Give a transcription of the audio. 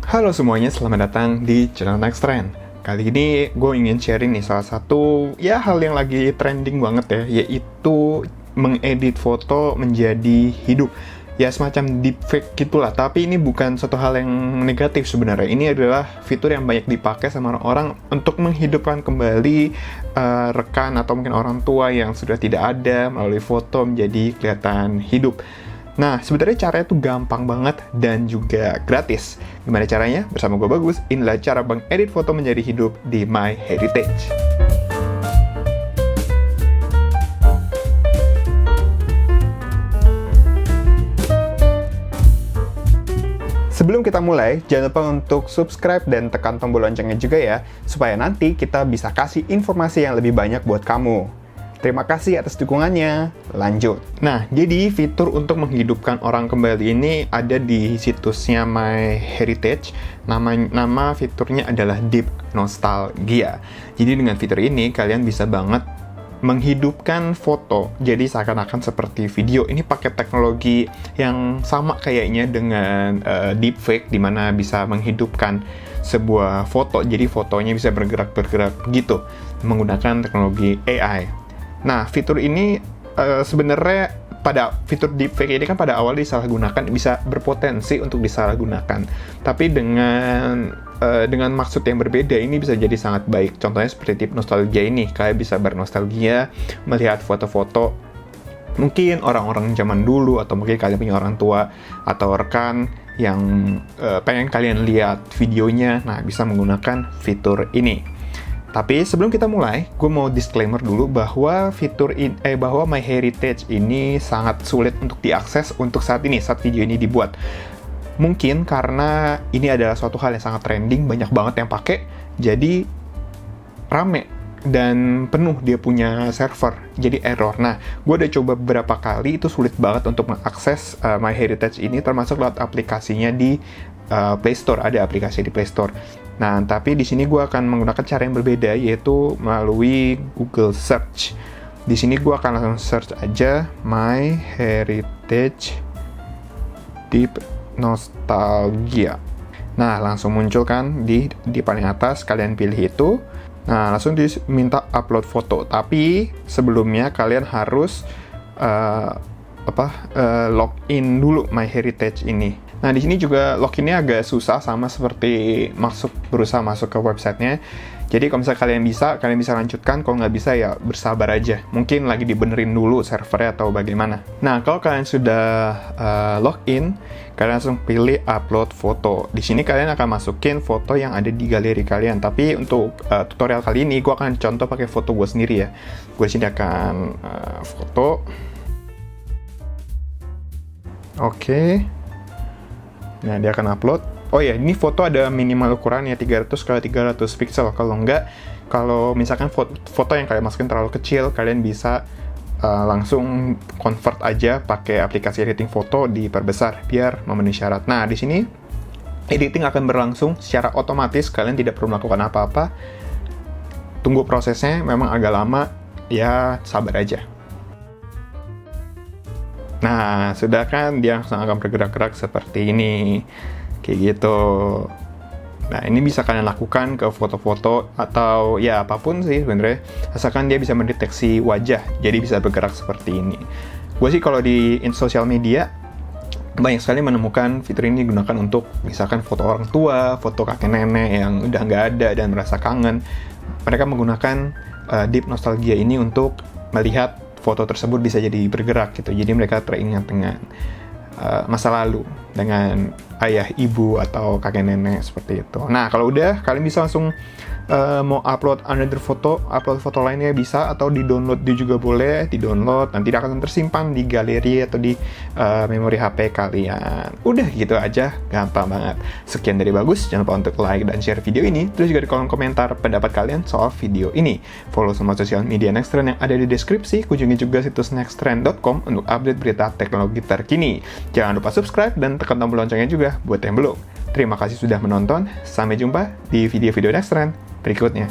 Halo semuanya, selamat datang di channel Next Trend. Kali ini gue ingin sharing nih salah satu hal yang lagi trending banget ya, yaitu mengedit foto menjadi hidup. Ya semacam deepfake gitulah, tapi ini bukan suatu hal yang negatif sebenarnya. Ini adalah fitur yang banyak dipakai sama orang untuk menghidupkan kembali rekan atau mungkin orang tua yang sudah tidak ada melalui foto menjadi kelihatan hidup. Nah, sebenarnya caranya tuh gampang banget dan juga gratis. Gimana caranya? Bersama gue Bagus, inilah cara mengedit foto menjadi hidup di MyHeritage. Sebelum kita mulai, jangan lupa untuk subscribe dan tekan tombol loncengnya juga ya, supaya nanti kita bisa kasih informasi yang lebih banyak buat kamu. Terima kasih atas dukungannya. Lanjut. Nah, jadi fitur untuk menghidupkan orang kembali ini ada di situsnya MyHeritage. Nama fiturnya adalah Deep Nostalgia. Jadi dengan fitur ini kalian bisa banget menghidupkan foto jadi seakan-akan seperti video. Ini pakai teknologi yang sama kayaknya dengan deepfake, di mana bisa menghidupkan sebuah foto jadi fotonya bisa bergerak-bergerak gitu menggunakan teknologi AI. Nah, fitur ini sebenarnya pada fitur deepfake ini kan pada awal disalahgunakan, bisa berpotensi untuk disalahgunakan. Tapi dengan maksud yang berbeda, ini bisa jadi sangat baik. Contohnya seperti Deep Nostalgia ini, kalian bisa bernostalgia, melihat foto-foto mungkin orang-orang zaman dulu, atau mungkin kalian punya orang tua atau rekan yang pengen kalian lihat videonya. Nah, bisa menggunakan fitur ini. Tapi sebelum kita mulai, gue mau disclaimer dulu bahwa bahwa MyHeritage ini sangat sulit untuk diakses untuk saat video ini dibuat. Mungkin karena ini adalah suatu hal yang sangat trending, banyak banget yang pakai, jadi rame dan penuh dia punya server, jadi error. Nah, gue udah coba beberapa kali, itu sulit banget untuk mengakses MyHeritage ini, termasuk lewat aplikasinya di Play Store, ada aplikasi di Play Store. Nah, tapi di sini gue akan menggunakan cara yang berbeda, yaitu melalui Google Search. Di sini gue akan langsung search aja MyHeritage Deep Nostalgia. Nah, langsung muncul kan di paling atas, kalian pilih itu. Nah, langsung diminta upload foto. Tapi sebelumnya kalian harus login dulu MyHeritage ini. Nah, di sini juga loginnya agak susah, sama seperti berusaha masuk ke websitenya. Jadi kalau misalnya kalian bisa lanjutkan, kalau nggak bisa ya bersabar aja. Mungkin lagi dibenerin dulu servernya atau bagaimana. Nah, kalau kalian sudah login, kalian langsung pilih upload foto. Di sini kalian akan masukin foto yang ada di galeri kalian. Tapi untuk tutorial kali ini, gue akan contoh pakai foto gue sendiri ya. Gue sini akan foto. Oke. Nah, dia akan upload. Oh ya, ini foto ada minimal ukurannya 300x300 pixel. Kalau misalkan foto yang kalian masukin terlalu kecil, kalian bisa langsung convert aja pakai aplikasi editing foto, diperbesar biar memenuhi syarat. Nah, di sini editing akan berlangsung secara otomatis, kalian tidak perlu melakukan apa-apa. Tunggu prosesnya, memang agak lama, ya sabar aja. Nah, sudah kan dia akan bergerak-gerak seperti ini. Kayak gitu. Nah, ini bisa kalian lakukan ke foto-foto atau ya apapun sih sebenarnya. Asalkan dia bisa mendeteksi wajah, jadi bisa bergerak seperti ini. Gue sih kalau di sosial media, banyak sekali menemukan fitur ini digunakan untuk misalkan foto orang tua, foto kakek nenek yang udah nggak ada dan merasa kangen. Mereka menggunakan Deep Nostalgia ini untuk melihat foto tersebut bisa jadi bergerak gitu. Jadi mereka teringat dengan masa lalu, dengan ayah, ibu, atau kakek nenek seperti itu. Nah, kalau udah, kalian bisa langsung mau upload another foto, upload foto lainnya bisa, atau di-download dia juga boleh, di-download, nanti dia akan tersimpan di galeri atau di memori HP kalian. Udah gitu aja, gampang banget. Sekian dari Bagus, jangan lupa untuk like dan share video ini, terus juga di kolom komentar pendapat kalian soal video ini. Follow semua sosial media Next Trend yang ada di deskripsi, kunjungi juga situs nexttrend.com untuk update berita teknologi terkini. Jangan lupa subscribe dan tekan tombol loncengnya juga buat yang belum. Terima kasih sudah menonton, sampai jumpa di video-video Next Trend berikutnya.